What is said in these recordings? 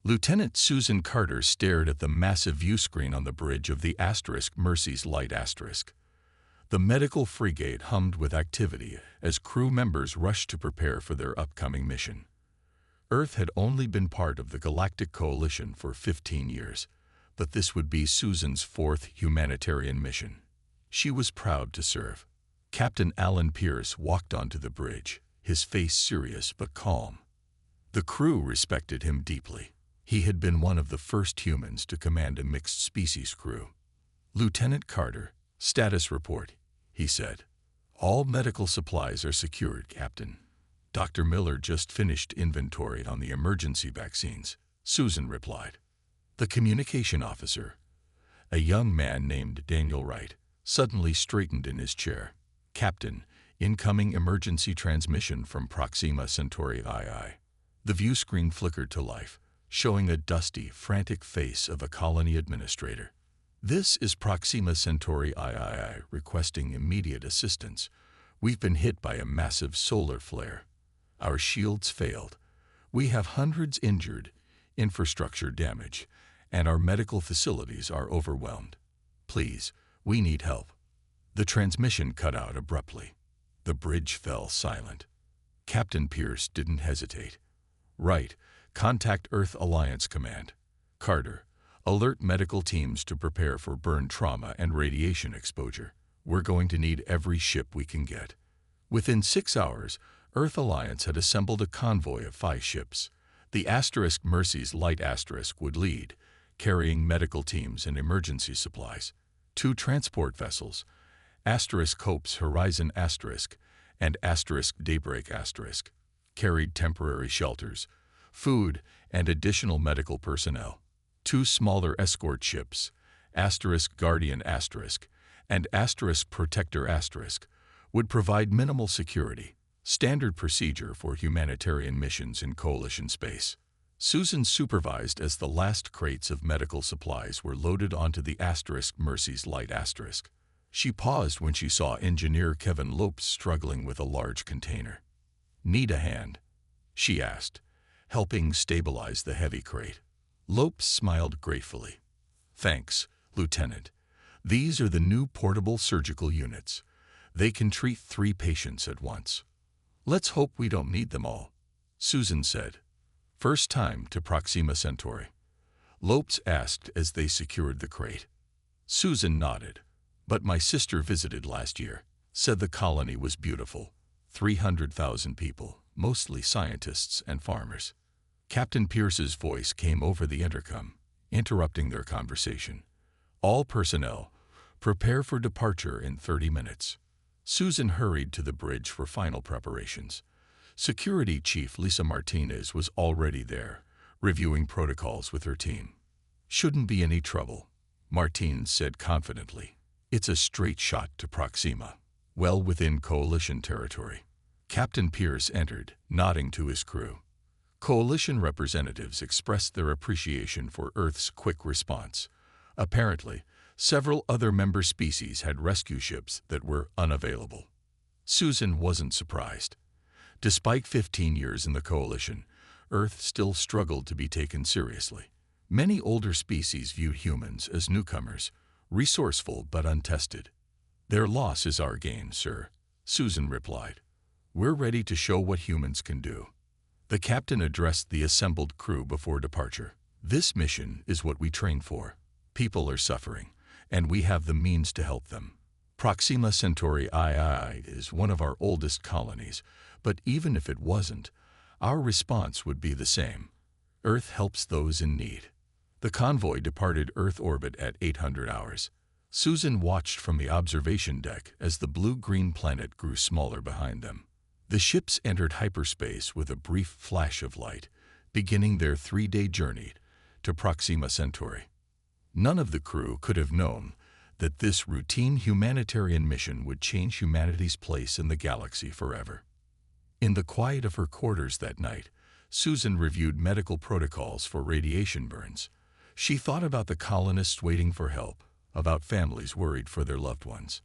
Lieutenant Susan Carter stared at the massive viewscreen on the bridge of the Mercy's Light Asterisk. The medical frigate hummed with activity as crew members rushed to prepare for their upcoming mission. Earth had only been part of the Galactic Coalition for 15 years, but this would be Susan's fourth humanitarian mission. She was proud to serve. Captain Alan Pierce walked onto the bridge, his face serious but calm. The crew respected him deeply. He had been one of the first humans to command a mixed-species crew. "Lieutenant Carter, status report," he said. "All medical supplies are secured, Captain." "Dr. Miller just finished inventory on the emergency vaccines," Susan replied. The communication officer, a young man named Daniel Wright, suddenly straightened in his chair. "Captain, incoming emergency transmission from Proxima Centauri II." The viewscreen flickered to life, showing a dusty, frantic face of a colony administrator. "This is Proxima Centauri III requesting immediate assistance. We've been hit by a massive solar flare. Our shields failed. We have hundreds injured, infrastructure damage, and our medical facilities are overwhelmed. Please, we need help." The transmission cut out abruptly. The bridge fell silent. Captain Pierce didn't hesitate. "Right, contact Earth Alliance Command. Carter, alert medical teams to prepare for burn trauma and radiation exposure. We're going to need every ship we can get." Within 6 hours, Earth Alliance had assembled a convoy of 5 ships. The Mercy's Light Asterisk would lead, carrying medical teams and emergency supplies. 2 transport vessels, Hope's Horizon Asterisk and Daybreak Asterisk, carried temporary shelters, food, and additional medical personnel. 2 smaller escort ships, Guardian Asterisk and Protector Asterisk, would provide minimal security, standard procedure for humanitarian missions in Coalition space. Susan supervised as the last crates of medical supplies were loaded onto the Mercy's Light Asterisk. She paused when she saw engineer Kevin Lopes struggling with a large container. "Need a hand?" she asked, helping stabilize the heavy crate. Lopes smiled gratefully. "Thanks, Lieutenant. These are the new portable surgical units. They can treat 3 patients at once." "Let's hope we don't need them all," Susan said. "First time to Proxima Centauri?" Lopes asked as they secured the crate. Susan nodded. "But my sister visited last year, said the colony was beautiful. 300,000 people, mostly scientists and farmers." Captain Pierce's voice came over the intercom, interrupting their conversation. "All personnel, prepare for departure in 30 minutes." Susan hurried to the bridge for final preparations. Security Chief Lisa Martinez was already there, reviewing protocols with her team. "Shouldn't be any trouble," Martinez said confidently. "It's a straight shot to Proxima, well within Coalition territory." Captain Pierce entered, nodding to his crew. Coalition representatives expressed their appreciation for Earth's quick response. Apparently, several other member species had rescue ships that were unavailable. Susan wasn't surprised. Despite 15 years in the Coalition, Earth still struggled to be taken seriously. Many older species viewed humans as newcomers, resourceful but untested. "Their loss is our gain, sir," Susan replied. "We're ready to show what humans can do." The captain addressed the assembled crew before departure. "This mission is what we trained for. People are suffering, and we have the means to help them. Proxima Centauri II is one of our oldest colonies, but even if it wasn't, our response would be the same. Earth helps those in need." The convoy departed Earth orbit at 800 hours. Susan watched from the observation deck as the blue-green planet grew smaller behind them. The ships entered hyperspace with a brief flash of light, beginning their 3-day journey to Proxima Centauri. None of the crew could have known that this routine humanitarian mission would change humanity's place in the galaxy forever. In the quiet of her quarters that night, Susan reviewed medical protocols for radiation burns. She thought about the colonists waiting for help, about families worried for their loved ones.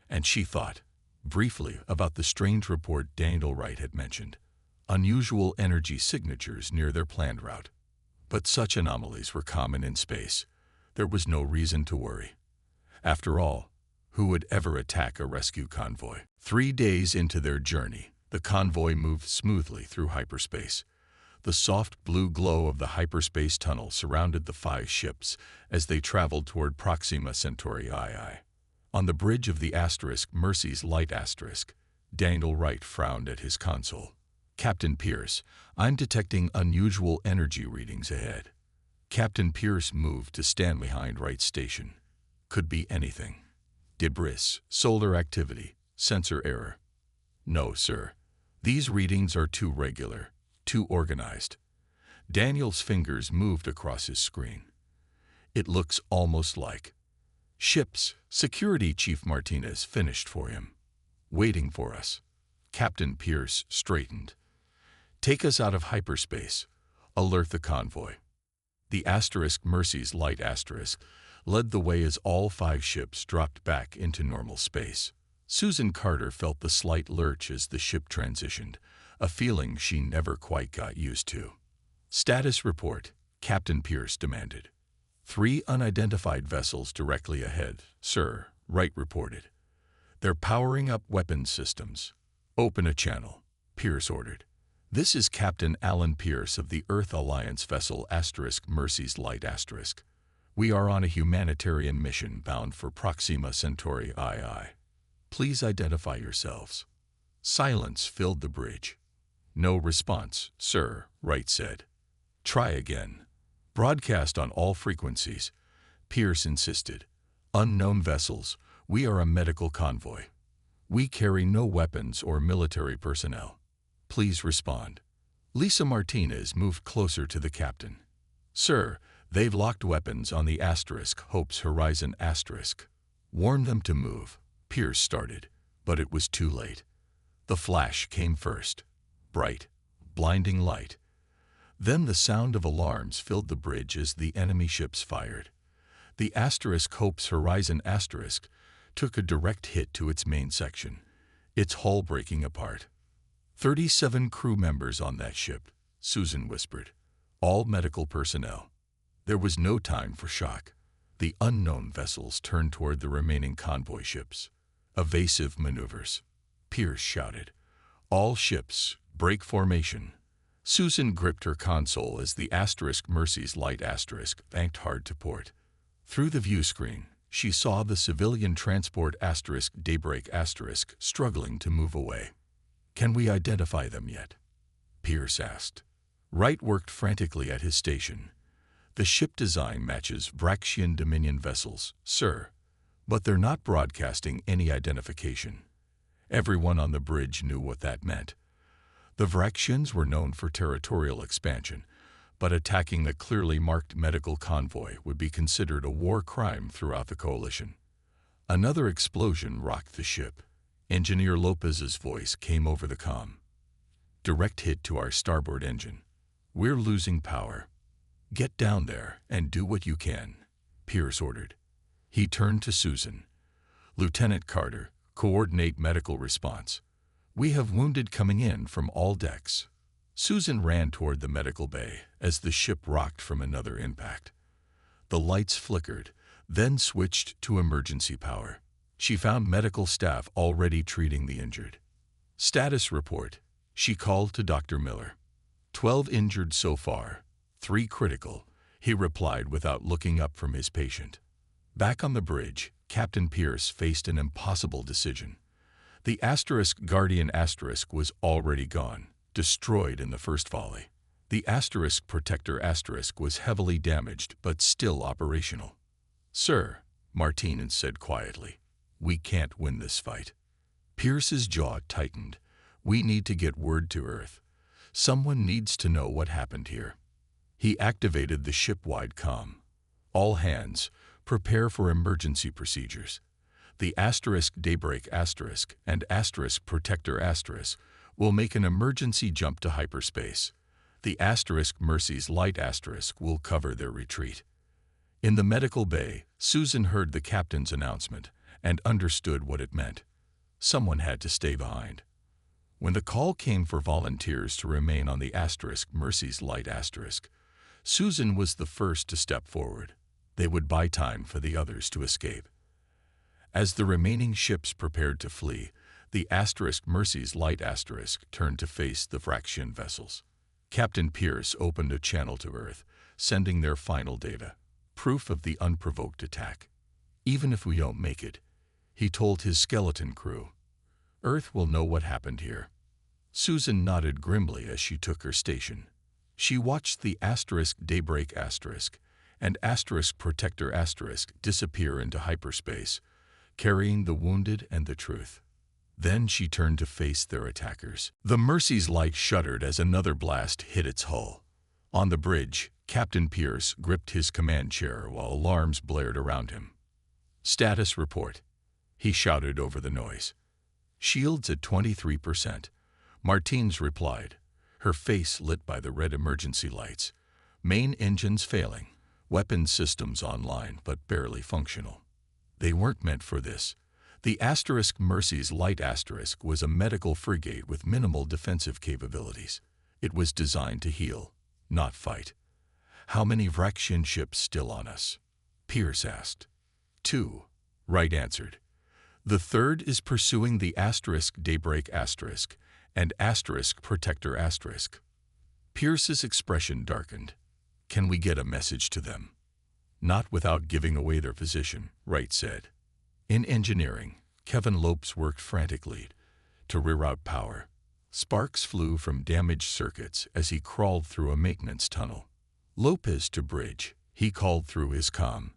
And she thought, briefly, about the strange report Daniel Wright had mentioned, unusual energy signatures near their planned route. But such anomalies were common in space. There was no reason to worry. After all, who would ever attack a rescue convoy? 3 days into their journey, the convoy moved smoothly through hyperspace. The soft blue glow of the hyperspace tunnel surrounded the 5 ships as they traveled toward Proxima Centauri II. On the bridge of the Mercy's Light Daniel Wright frowned at his console. Captain Pierce, I'm detecting unusual energy readings ahead. Captain Pierce moved to stand behind Wright's station. Could be anything. Debris, solar activity, sensor error. No, sir. These readings are too regular, too organized. Daniel's fingers moved across his screen. It looks almost like ships. Security Chief Martinez finished for him. Waiting for us. Captain Pierce straightened. Take us out of hyperspace. Alert the convoy. The Mercy's Light led the way as all 5 ships dropped back into normal space. Susan Carter felt the slight lurch as the ship transitioned, a feeling she never quite got used to. Status report, Captain Pierce demanded. 3 unidentified vessels directly ahead, sir, Wright reported. They're powering up weapons systems. Open a channel, Pierce ordered. This is Captain Alan Pierce of the Earth Alliance vessel Mercy's Light *. We are on a humanitarian mission bound for Proxima Centauri II. Please identify yourselves. Silence filled the bridge. No response, sir, Wright said. Try again. Broadcast on all frequencies, Pierce insisted. Unknown vessels, we are a medical convoy. We carry no weapons or military personnel. Please respond. Lisa Martinez moved closer to the captain. Sir, they've locked weapons on the Hope's Horizon *. Warn them to move, Pierce started, but it was too late. The flash came first. Bright, blinding light. Then the sound of alarms filled the bridge as the enemy ships fired. The Hope's Horizon * took a direct hit to its main section, its hull breaking apart. 37 crew members on that ship, Susan whispered. All medical personnel. There was no time for shock. The unknown vessels turned toward the remaining convoy ships. Evasive maneuvers. Pierce shouted. All ships, break formation. Susan gripped her console as the Mercy's Light banked hard to port. Through the view screen, she saw the civilian transport Daybreak struggling to move away. Can we identify them yet? Pierce asked. Wright worked frantically at his station. The ship design matches Vraxian Dominion vessels, sir, but they're not broadcasting any identification. Everyone on the bridge knew what that meant. The Vraxians were known for territorial expansion, but attacking the clearly marked medical convoy would be considered a war crime throughout the coalition. Another explosion rocked the ship. Engineer Lopez's voice came over the comm. Direct hit to our starboard engine. We're losing power. Get down there and do what you can, Pierce ordered. He turned to Susan. Lieutenant Carter, coordinate medical response. We have wounded coming in from all decks. Susan ran toward the medical bay as the ship rocked from another impact. The lights flickered, then switched to emergency power. She found medical staff already treating the injured. Status report, she called to Dr. Miller. 12 injured so far, 3 critical, he replied without looking up from his patient. Back on the bridge, Captain Pierce faced an impossible decision. The Guardian was already gone, destroyed in the first volley. The Protector was heavily damaged but still operational. Sir, Martinez said quietly, we can't win this fight. Pierce's jaw tightened. We need to get word to Earth. Someone needs to know what happened here. He activated the ship-wide comm. All hands, prepare for emergency procedures. The Daybreak and Protector will make an emergency jump to hyperspace. The Mercy's Light will cover their retreat. In the medical bay, Susan heard the captain's announcement and understood what it meant. Someone had to stay behind. When the call came for volunteers to remain on the Mercy's Light Susan was the first to step forward. They would buy time for the others to escape. As the remaining ships prepared to flee, the Mercy's light turned to face the Vraxian vessels. Captain Pierce opened a channel to Earth, sending their final data, proof of the unprovoked attack. Even if we don't make it, he told his skeleton crew, Earth will know what happened here. Susan nodded grimly as she took her station. She watched the Daybreak and Protector disappear into hyperspace, carrying the wounded and the truth. Then she turned to face their attackers. The Mercy's light shuddered as another blast hit its hull. On the bridge, Captain Pierce gripped his command chair while alarms blared around him. Status report, he shouted over the noise. Shields at 23%. Martines replied, her face lit by the red emergency lights. Main engines failing, weapons systems online but barely functional. They weren't meant for this. The Mercy's light was a medical frigate with minimal defensive capabilities. It was designed to heal, not fight. How many Vraxian ships still on us? Pierce asked. 2, Wright answered. The third is pursuing the Daybreak and Protector . Pierce's expression darkened. Can we get a message to them? Not without giving away their position, Wright said. In engineering, Kevin Lopes worked frantically to reroute power. Sparks flew from damaged circuits as he crawled through a maintenance tunnel. Lopez to bridge, he called through his comm.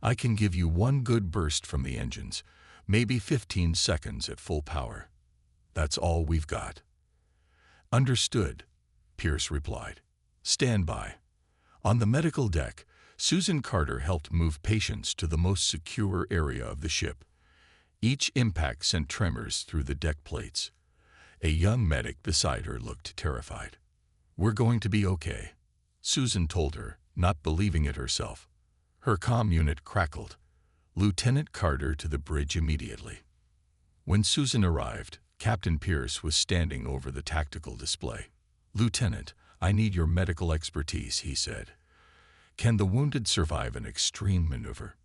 I can give you one good burst from the engines, maybe 15 seconds at full power. That's all we've got. Understood, Pierce replied. Stand by. On the medical deck, Susan Carter helped move patients to the most secure area of the ship. Each impact sent tremors through the deck plates. A young medic beside her looked terrified. We're going to be okay, Susan told her, not believing it herself. Her comm unit crackled. Lieutenant Carter to the bridge immediately. When Susan arrived, Captain Pierce was standing over the tactical display. Lieutenant, I need your medical expertise, he said. Can the wounded survive an extreme maneuver?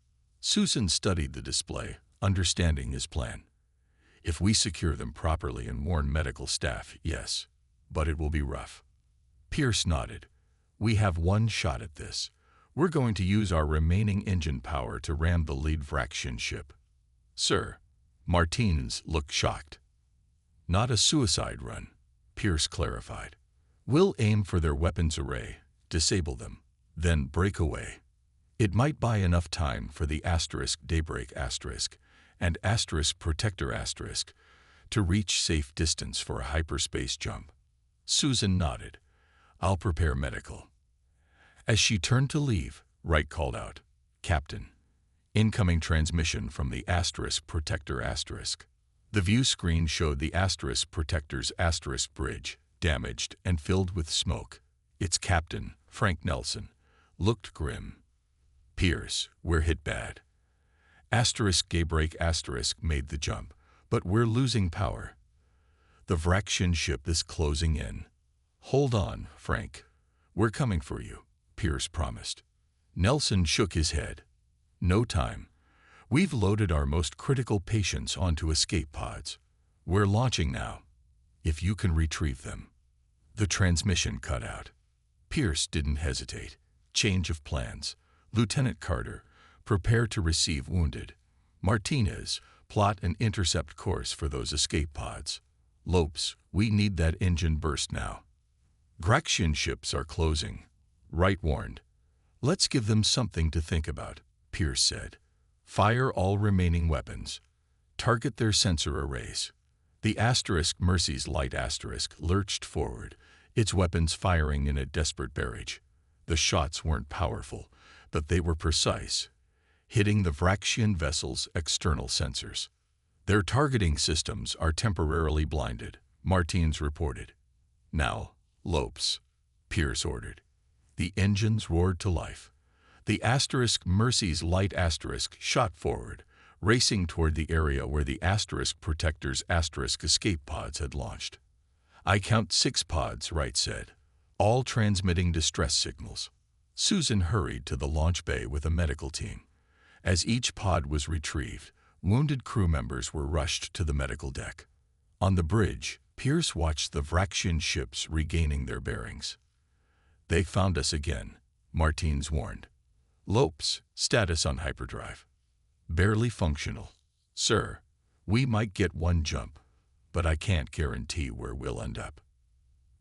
Susan studied the display, understanding his plan. If we secure them properly and warn medical staff, yes, but it will be rough. Pierce nodded. We have one shot at this. We're going to use our remaining engine power to ram the lead Vraxian ship. Sir, Martines looked shocked. Not a suicide run, Pierce clarified. We'll aim for their weapons array, disable them, then break away. It might buy enough time for the Daybreak and Protector to reach safe distance for a hyperspace jump. Susan nodded. I'll prepare medical. As she turned to leave, Wright called out, Captain, incoming transmission from the Protector . The view screen showed the Protector's bridge, damaged and filled with smoke. Its captain, Frank Nelson, looked grim. Pierce, we're hit bad. Daybreak made the jump, but we're losing power. The Vraxian ship is closing in. Hold on, Frank. We're coming for you, Pierce promised. Nelson shook his head. No time. We've loaded our most critical patients onto escape pods. We're launching now. If you can retrieve them. The transmission cut out. Pierce didn't hesitate. Change of plans. Lieutenant Carter, prepare to receive wounded. Martinez, plot an intercept course for those escape pods. Lopes, we need that engine burst now. Vraxian ships are closing, Wright warned. Let's give them something to think about, Pierce said. Fire all remaining weapons. Target their sensor arrays. The Mercy's light lurched forward, its weapons firing in a desperate barrage. The shots weren't powerful, but they were precise, hitting the Vraxian vessel's external sensors. Their targeting systems are temporarily blinded, Martines reported. Now, Lopes, Pierce ordered. The engines roared to life. The Mercy's light shot forward, racing toward the area where the Protector's escape pods had launched. I count 6 pods, Wright said, all transmitting distress signals. Susan hurried to the launch bay with a medical team. As each pod was retrieved, wounded crew members were rushed to the medical deck. On the bridge, Pierce watched the Vraxian ships regaining their bearings. "They found us again," Martins warned. "Lopes, status on hyperdrive. Barely functional. Sir, we might get one jump, but I can't guarantee where we'll end up."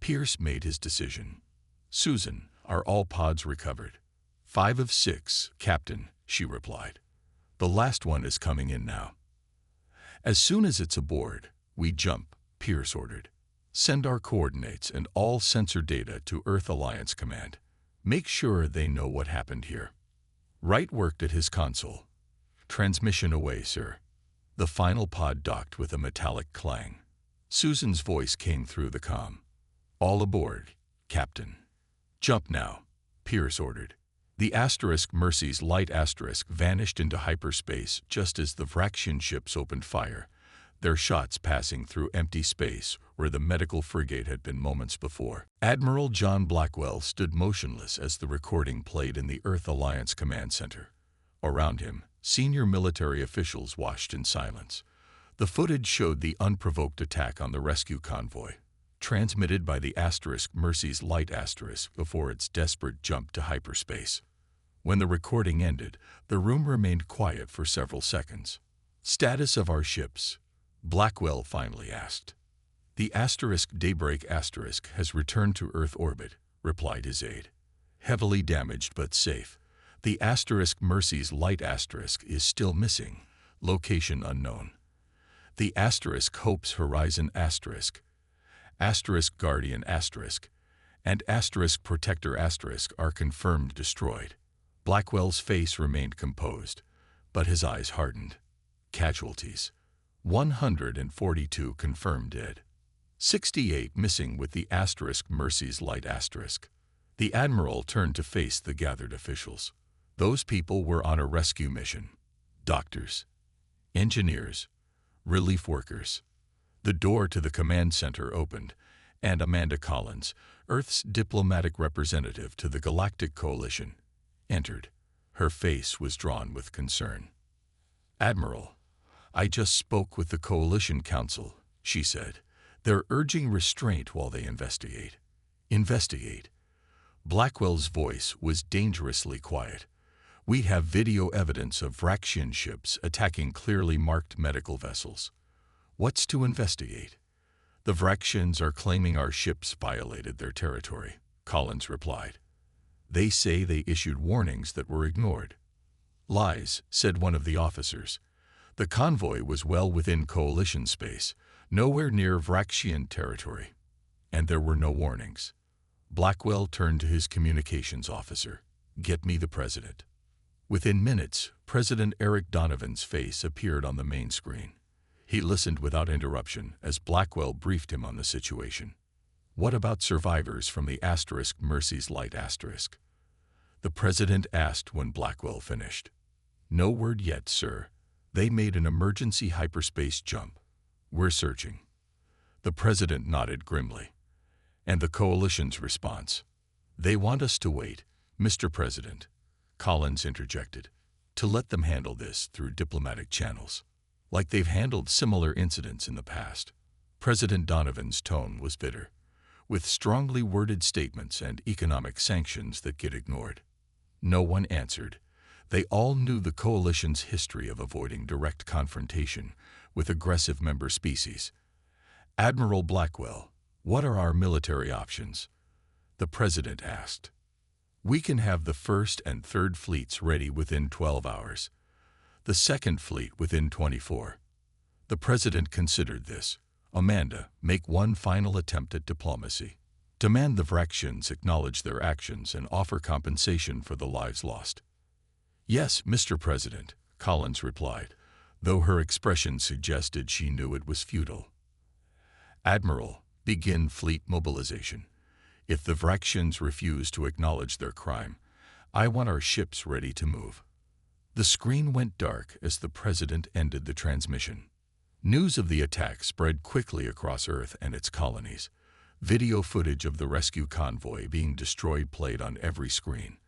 Pierce made his decision. "Susan, are all pods recovered?" "5 of 6, Captain," she replied. "The last one is coming in now." "As soon as it's aboard, we jump," Pierce ordered. "Send our coordinates and all sensor data to Earth Alliance Command. Make sure they know what happened here." Wright worked at his console. "Transmission away, sir." The final pod docked with a metallic clang. Susan's voice came through the comm. "All aboard, Captain." "Jump now," Pierce ordered. The Mercy's light vanished into hyperspace just as the Vraxian ships opened fire, their shots passing through empty space where the medical frigate had been moments before. Admiral John Blackwell stood motionless as the recording played in the Earth Alliance Command Center. Around him, senior military officials watched in silence. The footage showed the unprovoked attack on the rescue convoy, transmitted by the Mercy's light before its desperate jump to hyperspace. When the recording ended, the room remained quiet for several seconds. "Status of our ships?" Blackwell finally asked. "The Daybreak has returned to Earth orbit," replied his aide. "Heavily damaged but safe. The Mercy's light is still missing, location unknown. The Hope's Horizon Guardian and Protector are confirmed destroyed." Blackwell's face remained composed, but his eyes hardened. "Casualties: 142 confirmed dead. 68 missing with the Mercy's light *. The Admiral turned to face the gathered officials. Those people were on a rescue mission. Doctors, engineers, relief workers. The door to the command center opened, and Amanda Collins, Earth's diplomatic representative to the Galactic Coalition, entered. Her face was drawn with concern. "Admiral, I just spoke with the Coalition Council," she said. "They're urging restraint while they investigate." "Investigate?" Blackwell's voice was dangerously quiet. "We have video evidence of Vraxian ships attacking clearly marked medical vessels." "What's to investigate?" "The Vraxians are claiming our ships violated their territory," Collins replied. "They say they issued warnings that were ignored." "Lies," said one of the officers. "The convoy was well within Coalition space, nowhere near Vraxian territory. And there were no warnings." Blackwell turned to his communications officer. "Get me the president." Within minutes, President Eric Donovan's face appeared on the main screen. He listened without interruption as Blackwell briefed him on the situation. "What about survivors from the Mercy's light *? The president asked when Blackwell finished. "No word yet, sir. They made an emergency hyperspace jump. We're searching." The president nodded grimly. "And the coalition's response?" "They want us to wait, Mr. President," Collins interjected, "to let them handle this through diplomatic channels, like they've handled similar incidents in the past." President Donovan's tone was bitter, with strongly worded statements and economic sanctions that get ignored. No one answered. They all knew the coalition's history of avoiding direct confrontation with aggressive member species. "Admiral Blackwell, what are our military options?" the president asked. "We can have the 1st and 3rd fleets ready within 12 hours. The 2nd fleet within 24. The president considered this. "Amanda, make one final attempt at diplomacy. Demand the Vraxians acknowledge their actions and offer compensation for the lives lost." "Yes, Mr. President," Collins replied, though her expression suggested she knew it was futile. "Admiral, begin fleet mobilization. If the Vraxians refuse to acknowledge their crime, I want our ships ready to move." The screen went dark as the president ended the transmission. News of the attack spread quickly across Earth and its colonies. Video footage of the rescue convoy being destroyed played on every screen.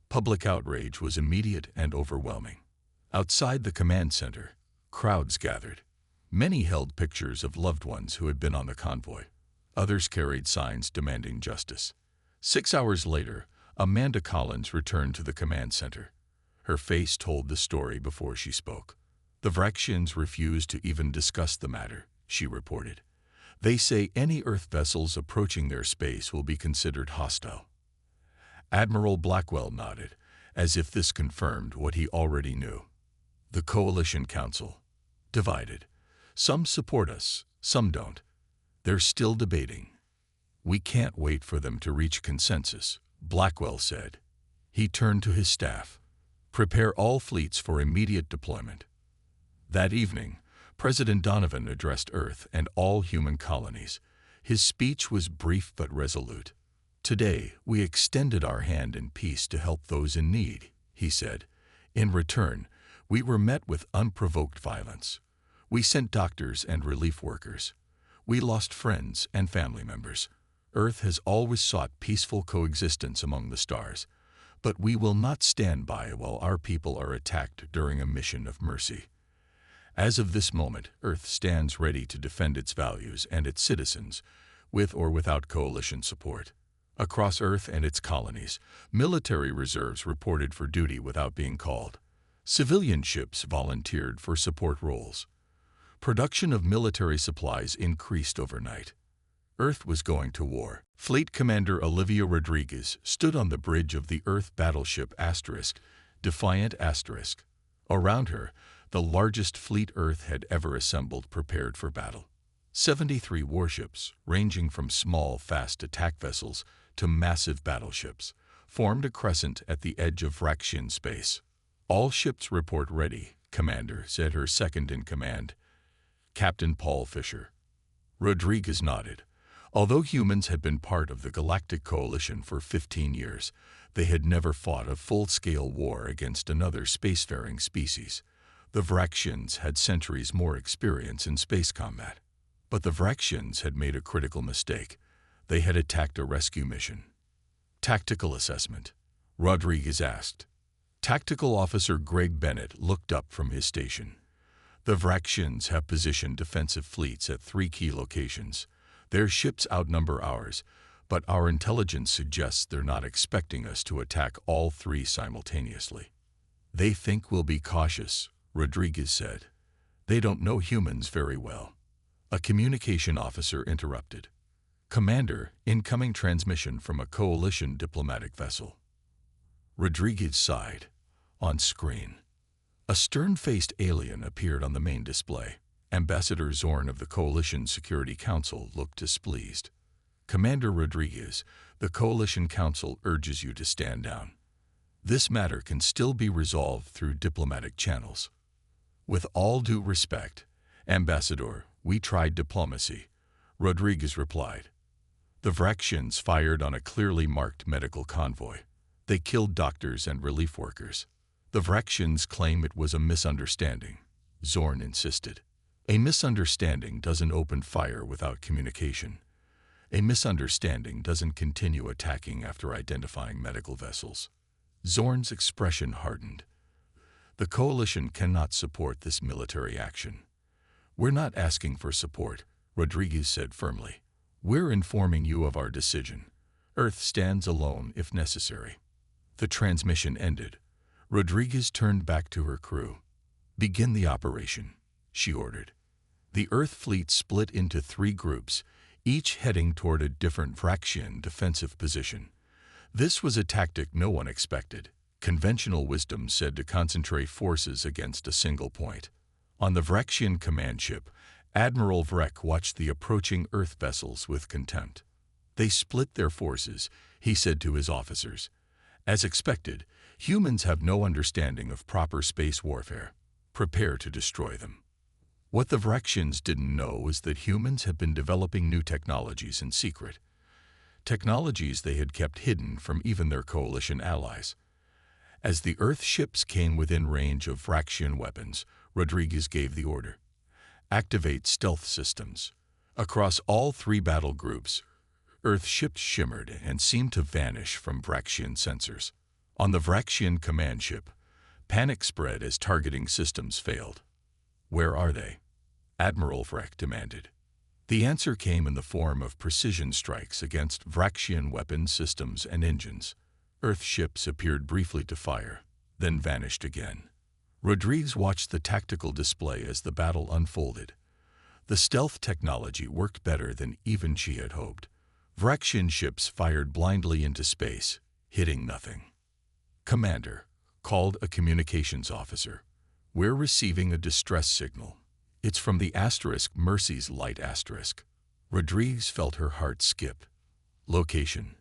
Public outrage was immediate and overwhelming. Outside the command center, crowds gathered. Many held pictures of loved ones who had been on the convoy. Others carried signs demanding justice. 6 hours later, Amanda Collins returned to the command center. Her face told the story before she spoke. The Vraxians refused to even discuss the matter, she reported. They say any Earth vessels approaching their space will be considered hostile. Admiral Blackwell nodded, as if this confirmed what he already knew. The Coalition Council. Divided. Some support us, some don't. They're still debating. We can't wait for them to reach consensus, Blackwell said. He turned to his staff. Prepare all fleets for immediate deployment. That evening, President Donovan addressed Earth and all human colonies. His speech was brief but resolute. Today, we extended our hand in peace to help those in need, he said. In return, we were met with unprovoked violence. We sent doctors and relief workers. We lost friends and family members. Earth has always sought peaceful coexistence among the stars, but we will not stand by while our people are attacked during a mission of mercy. As of this moment, Earth stands ready to defend its values and its citizens, with or without coalition support. Across Earth and its colonies, military reserves reported for duty without being called. Civilian ships volunteered for support roles. Production of military supplies increased overnight. Earth was going to war. Fleet Commander Olivia Rodriguez stood on the bridge of the Earth battleship Defiant *. Around her, the largest fleet Earth had ever assembled prepared for battle. 73 warships, ranging from small, fast attack vessels to massive battleships, formed a crescent at the edge of Vraxian space. All ships report ready, Commander, said her second-in-command, Captain Paul Fisher. Rodriguez nodded. Although humans had been part of the Galactic Coalition for 15 years, they had never fought a full-scale war against another spacefaring species. The Vraxians had centuries more experience in space combat. But the Vraxians had made a critical mistake. They had attacked a rescue mission. Tactical assessment, Rodriguez asked. Tactical Officer Greg Bennett looked up from his station. The Vraxians have positioned defensive fleets at 3 key locations. Their ships outnumber ours, but our intelligence suggests they're not expecting us to attack all 3 simultaneously. They think we'll be cautious, Rodriguez said. They don't know humans very well. A communication officer interrupted. Commander, incoming transmission from a coalition diplomatic vessel. Rodriguez sighed. On screen, a stern-faced alien appeared on the main display. Ambassador Zorn of the Coalition Security Council looked displeased. Commander Rodriguez, the Coalition Council urges you to stand down. This matter can still be resolved through diplomatic channels. With all due respect, Ambassador, we tried diplomacy, Rodriguez replied. The Vraxians fired on a clearly marked medical convoy. They killed doctors and relief workers. The Vraxians claim it was a misunderstanding, Zorn insisted. A misunderstanding doesn't open fire without communication. A misunderstanding doesn't continue attacking after identifying medical vessels. Zorn's expression hardened. The Coalition cannot support this military action. We're not asking for support, Rodriguez said firmly. We're informing you of our decision. Earth stands alone if necessary. The transmission ended. Rodriguez turned back to her crew. Begin the operation, she ordered. The Earth fleet split into 3 groups, each heading toward a different Vraxian defensive position. This was a tactic no one expected. Conventional wisdom said to concentrate forces against a single point. On the Vraxian command ship, Admiral Vrek watched the approaching Earth vessels with contempt. They split their forces, he said to his officers. As expected, humans have no understanding of proper space warfare. Prepare to destroy them. What the Vraxians didn't know was that humans have been developing new technologies in secret. Technologies they had kept hidden from even their coalition allies. As the Earth ships came within range of Vraxian weapons, Rodriguez gave the order. Activate stealth systems. Across all 3 battle groups, Earth ships shimmered and seemed to vanish from Vraxian sensors. On the Vraxian command ship, panic spread as targeting systems failed. "Where are they?" Admiral Vrek demanded. The answer came in the form of precision strikes against Vraxian weapon systems and engines. Earth ships appeared briefly to fire, then vanished again. Rodriguez watched the tactical display as the battle unfolded. The stealth technology worked better than even she had hoped. Vraxian ships fired blindly into space, hitting nothing. "Commander," called a communications officer. "We're receiving a distress signal. It's from the Mercy's light asterisk." Rodriguez felt her heart skip. Location: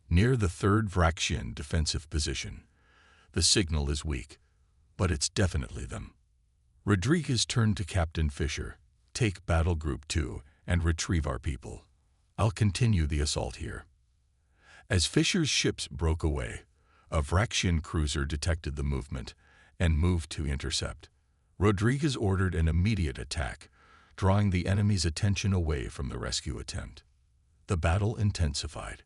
near the 3rd Vraxian defensive position. The signal is weak, but it's definitely them. Rodriguez turned to Captain Fisher. "Take Battle Group 2 and retrieve our people. I'll continue the assault here." As Fisher's ships broke away, a Vraxian cruiser detected the movement and moved to intercept. Rodriguez ordered an immediate attack, drawing the enemy's attention away from the rescue attempt. The battle intensified.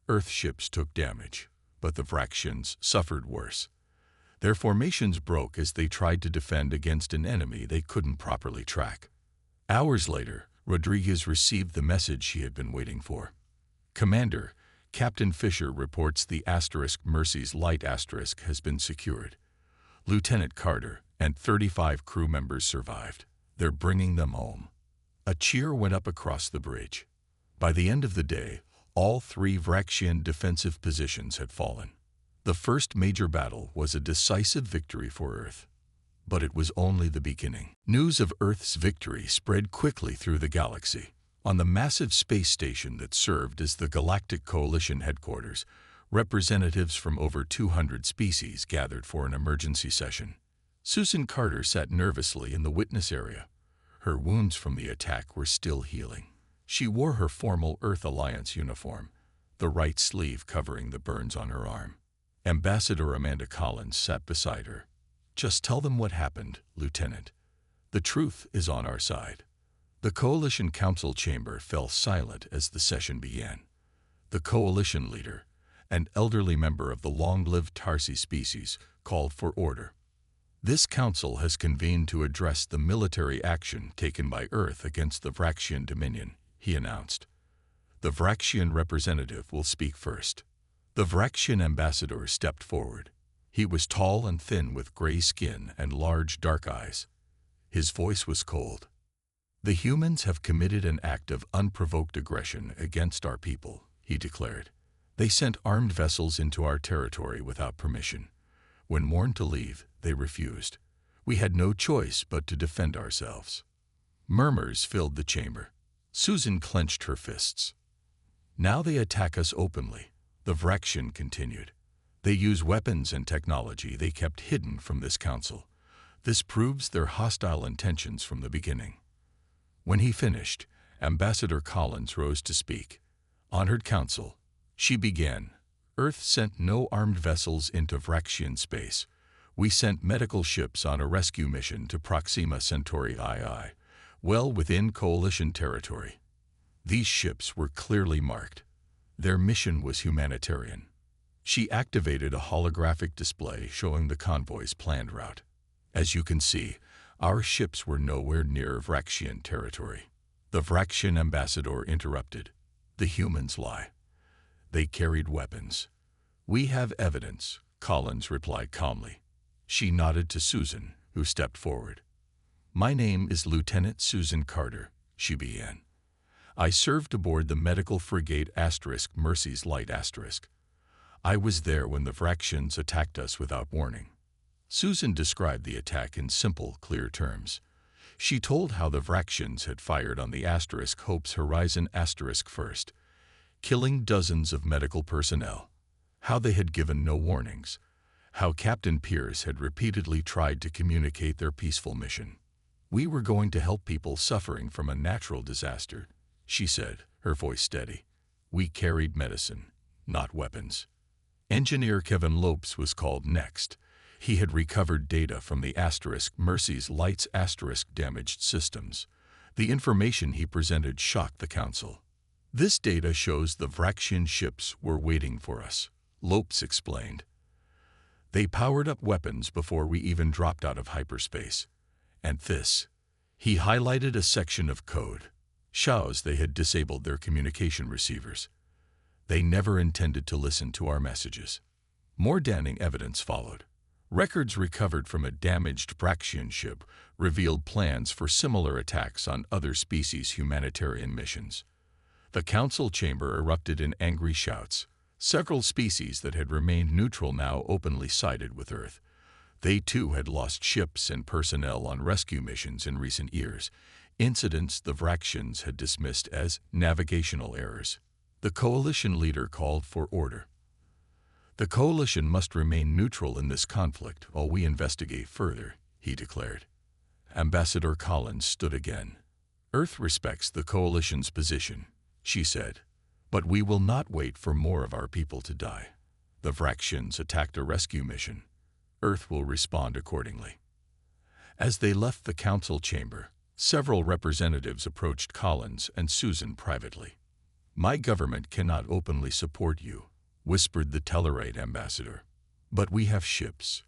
Earth ships took damage, but the Vraxians suffered worse. Their formations broke as they tried to defend against an enemy they couldn't properly track. Hours later, Rodriguez received the message she had been waiting for. "Commander, Captain Fisher reports the Mercy's light asterisk has been secured. Lieutenant Carter and 35 crew members survived. They're bringing them home." A cheer went up across the bridge. By the end of the day, all 3 Vraxian defensive positions had fallen. The first major battle was a decisive victory for Earth. But it was only the beginning. News of Earth's victory spread quickly through the galaxy. On the massive space station that served as the Galactic Coalition headquarters, representatives from over 200 species gathered for an emergency session. Susan Carter sat nervously in the witness area. Her wounds from the attack were still healing. She wore her formal Earth Alliance uniform, the right sleeve covering the burns on her arm. Ambassador Amanda Collins sat beside her. "Just tell them what happened, Lieutenant. The truth is on our side." The Coalition Council chamber fell silent as the session began. The Coalition leader, an elderly member of the long-lived Tarsi species, called for order. "This council has convened to address the military action taken by Earth against the Vraxian Dominion," he announced. "The Vraxian representative will speak first." The Vraxian ambassador stepped forward. He was tall and thin with gray skin and large dark eyes. His voice was cold. "The humans have committed an act of unprovoked aggression against our people," he declared. "They sent armed vessels into our territory without permission. When warned to leave, they refused. We had no choice but to defend ourselves." Murmurs filled the chamber. Susan clenched her fists. "Now they attack us openly," the Vraxian continued. "They use weapons and technology they kept hidden from this council. This proves their hostile intentions from the beginning." When he finished, Ambassador Collins rose to speak. "Honored Council," she began, "Earth sent no armed vessels into Vraxian space. We sent medical ships on a rescue mission to Proxima Centauri II, well within Coalition territory. These ships were clearly marked. Their mission was humanitarian." She activated a holographic display showing the convoy's planned route. "As you can see, our ships were nowhere near Vraxian territory." The Vraxian ambassador interrupted. "The humans lie. They carried weapons." "We have evidence," Collins replied calmly. She nodded to Susan, who stepped forward. "My name is Lieutenant Susan Carter," she began. "I served aboard the medical frigate Mercy's light asterisk. I was there when the Vraxians attacked us without warning." Susan described the attack in simple, clear terms. She told how the Vraxians had fired on the Hope's Horizon first, killing dozens of medical personnel, how they had given no warnings, how Captain Pierce had repeatedly tried to communicate their peaceful mission. "We were going to help people suffering from a natural disaster," she said, her voice steady. "We carried medicine, not weapons." Engineer Kevin Lopes was called next. He had recovered data from the Mercy's light's damaged systems. The information he presented shocked the council. "This data shows the Vraxian ships were waiting for us," Lopes explained. They powered up weapons before we even dropped out of hyperspace. And this. He highlighted a section of code. Shows they had disabled their communication receivers. They never intended to listen to our messages. More damning evidence followed. Records recovered from a damaged Braxian ship revealed plans for similar attacks on other species' humanitarian missions. The council chamber erupted in angry shouts. Several species that had remained neutral now openly sided with Earth. They too had lost ships and personnel on rescue missions in recent years, incidents the Vraxians had dismissed as navigational errors. The coalition leader called for order. The coalition must remain neutral in this conflict while we investigate further, he declared. Ambassador Collins stood again. Earth respects the coalition's position, she said, but we will not wait for more of our people to die. The Vraxians attacked a rescue mission. Earth will respond accordingly. As they left the council chamber, several representatives approached Collins and Susan privately. My government cannot openly support you, whispered the Tellarite ambassador. But we have ships.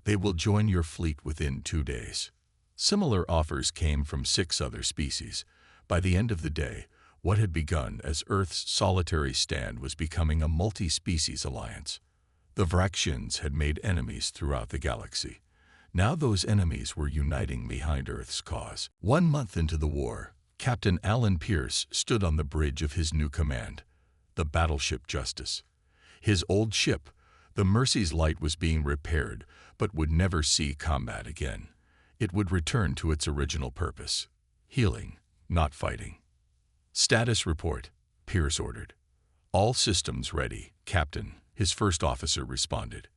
They will join your fleet within 2 days. Similar offers came from 6 other species. By the end of the day, what had begun as Earth's solitary stand was becoming a multi-species alliance. The Vraxians had made enemies throughout the galaxy. Now those enemies were uniting behind Earth's cause. 1 month into the war, Captain Alan Pierce stood on the bridge of his new command, the battleship Justice. His old ship, the Mercy's Light, was being repaired, but would never see combat again. It would return to its original purpose, healing, not fighting. Status report, Pierce ordered. All systems ready, Captain, his first officer responded.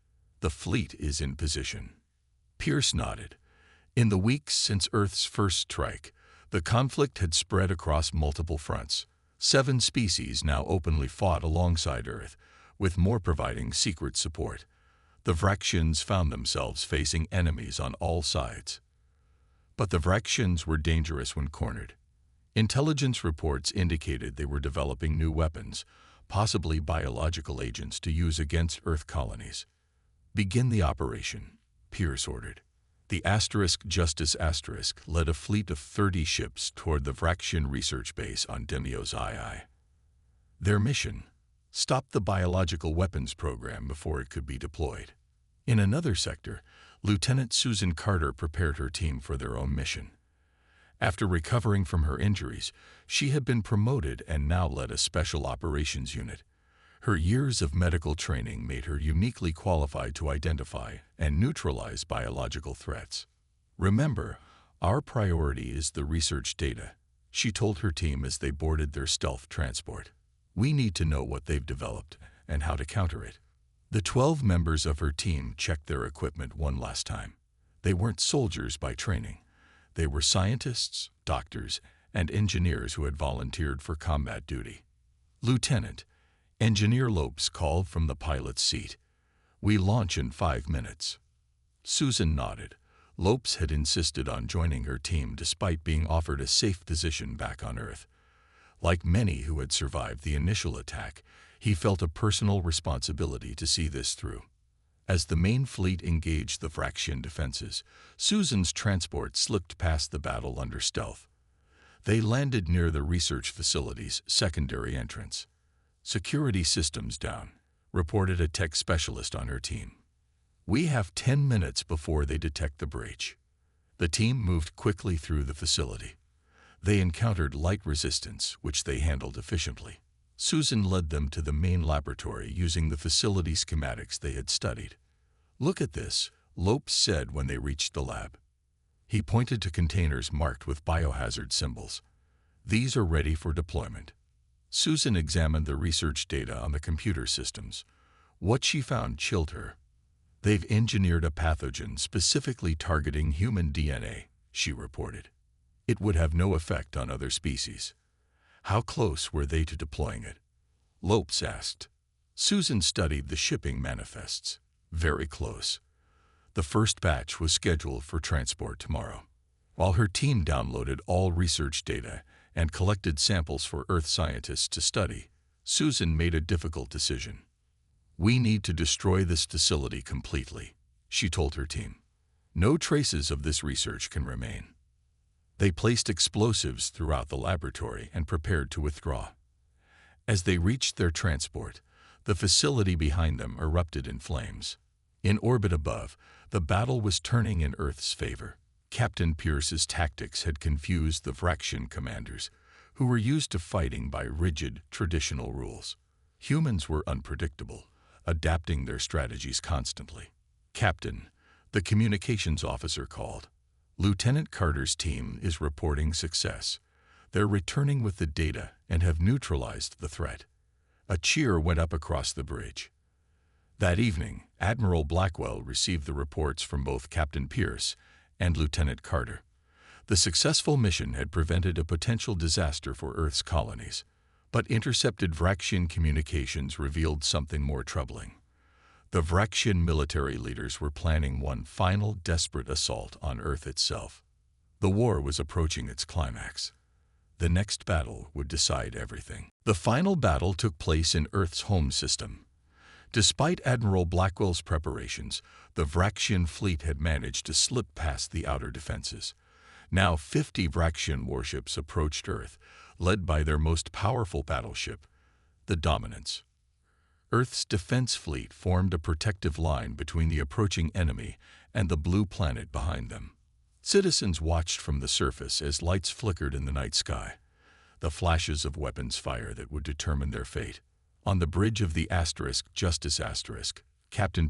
The fleet is in position. Pierce nodded. In the weeks since Earth's first strike, the conflict had spread across multiple fronts. 7 species now openly fought alongside Earth, with more providing secret support. The Vraxians found themselves facing enemies on all sides. But the Vraxians were dangerous when cornered. Intelligence reports indicated they were developing new weapons, possibly biological agents to use against Earth colonies. Begin the operation, Pierce ordered. The Justice led a fleet of 30 ships toward the Vraxian research base on Demio's II. Their mission: stop the biological weapons program before it could be deployed. In another sector, Lieutenant Susan Carter prepared her team for their own mission. After recovering from her injuries, she had been promoted and now led a special operations unit. Her years of medical training made her uniquely qualified to identify and neutralize biological threats. Remember, our priority is the research data, she told her team as they boarded their stealth transport. We need to know what they've developed and how to counter it. The 12 members of her team checked their equipment one last time. They weren't soldiers by training. They were scientists, doctors, and engineers who had volunteered for combat duty. Lieutenant, Engineer Lopes called from the pilot's seat. We launch in 5 minutes. Susan nodded. Lopes had insisted on joining her team despite being offered a safe position back on Earth. Like many who had survived the initial attack, he felt a personal responsibility to see this through. As the main fleet engaged the Vraxian defenses, Susan's transport slipped past the battle under stealth. They landed near the research facility's secondary entrance. Security systems down, reported a tech specialist on her team. We have 10 minutes before they detect the breach. The team moved quickly through the facility. They encountered light resistance, which they handled efficiently. Susan led them to the main laboratory using the facility schematics they had studied. Look at this, Lopes said when they reached the lab. He pointed to containers marked with biohazard symbols. These are ready for deployment. Susan examined the research data on the computer systems. What she found chilled her. They've engineered a pathogen specifically targeting human DNA, she reported. It would have no effect on other species. How close were they to deploying it? Lopes asked. Susan studied the shipping manifests. Very close. The first batch was scheduled for transport tomorrow. While her team downloaded all research data and collected samples for Earth scientists to study, Susan made a difficult decision. We need to destroy this facility completely. she told her team. No traces of this research can remain. They placed explosives throughout the laboratory and prepared to withdraw. As they reached their transport, the facility behind them erupted in flames. In orbit above, the battle was turning in Earth's favor. Captain Pierce's tactics had confused the Vraxian commanders, who were used to fighting by rigid, traditional rules. Humans were unpredictable, adapting their strategies constantly. "Captain," the communications officer called. "Lieutenant Carter's team is reporting success. They're returning with the data and have neutralized the threat." A cheer went up across the bridge. That evening, Admiral Blackwell received the reports from both Captain Pierce and Lieutenant Carter. The successful mission had prevented a potential disaster for Earth's colonies, but intercepted Vraxian communications revealed something more troubling. The Vraxian military leaders were planning one final desperate assault on Earth itself. The war was approaching its climax. The next battle would decide everything. The final battle took place in Earth's home system. Despite Admiral Blackwell's preparations, the Vraxian fleet had managed to slip past the outer defenses. Now 50 Vraxian warships approached Earth, led by their most powerful battleship, the Dominance. Earth's defense fleet formed a protective line between the approaching enemy and the blue planet behind them. Citizens watched from the surface as lights flickered in the night sky, the flashes of weapons fire that would determine their fate. On the bridge of the Justice Captain